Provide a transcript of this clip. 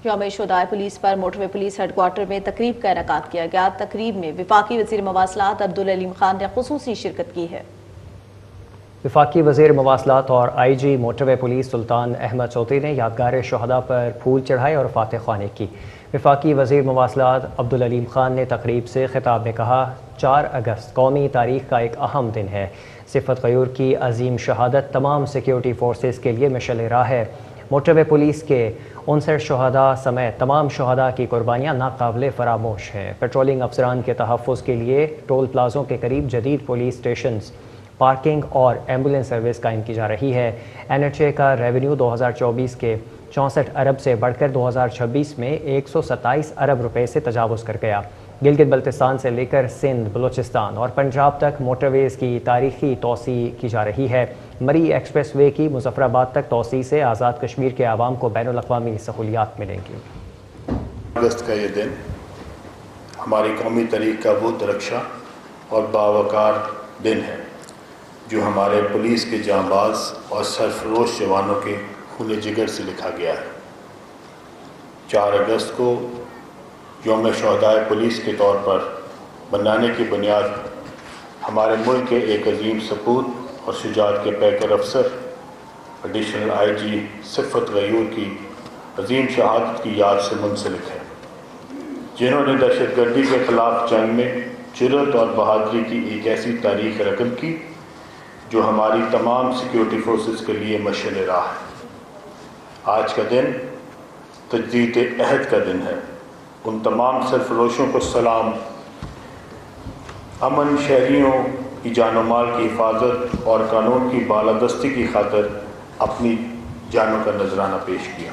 یوم شہدائے پولیس پر motorway police head quarter میں تقریب کا انعقاد کیا گیا۔ تقریب میں وفاقی وزیر مواصلات عبدالعلیم خان نے خصوصی شرکت کی ہے۔ وفاقی وزیر مواصلات اور آئی جی موٹروے پولیس سلطان احمد چودھری نے یادگار شہداء پر پھول چڑھائے اور فاتح خوانی کی۔ وفاقی وزیر مواصلات عبدالعلیم خان نے تقریب سے خطاب میں کہا، 4 اگست قومی تاریخ کا ایک اہم دن ہے۔ صفت غیور کی عظیم شہادت تمام سیکیورٹی فورسز کے لیے مشعل راہ ہے۔ موٹروے پولیس کے 59 شہداء سمیت تمام شہداء کی قربانیاں ناقابل فراموش ہیں۔ پیٹرولنگ افسران کے تحفظ کے لیے ٹول پلازوں کے قریب جدید پولیس سٹیشنز، پارکنگ اور ایمبولینس سروس قائم کی جا رہی ہے۔ این ایچ اے کا ریونیو 2024 کے 64 ارب سے بڑھ کر 2026 میں 127 ارب روپے سے تجاوز کر گیا۔ گلگت بلتستان سے لے کر سندھ، بلوچستان اور پنجاب تک موٹر ویز کی تاریخی توسیع کی جا رہی ہے۔ مری ایکسپریس وے کی مظفر آباد تک توسیع سے آزاد کشمیر کے عوام کو بین الاقوامی سہولیات ملیں گی۔ اگست کا یہ دن ہماری قومی تاریخ کا وہ درخشاں اور باوقار دن ہے جو ہمارے پولیس کے جانباز اور سرفروش جوانوں کے خون جگر سے لکھا گیا ہے۔ 4 اگست کو یوم شہدائے پولیس کے طور پر بنانے کی بنیاد ہمارے ملک کے ایک عظیم سپوت اور شجاعت کے پیکر افسر ایڈیشنل آئی جی صفت غیور کی عظیم شہادت کی یاد سے منسلک ہے، جنہوں نے دہشت گردی کے خلاف جنگ میں جرأت اور بہادری کی ایک ایسی تاریخ رقم کی جو ہماری تمام سیکیورٹی فورسز کے لیے مشعل راہ ہے۔ آج کا دن تجدید عہد کا دن ہے۔ ان تمام سرفروشوں کو سلام۔ امن، شہریوں کی جان و مال کی حفاظت اور قانون کی بالادستی کی خاطر اپنی جانوں کا نذرانہ پیش کیا۔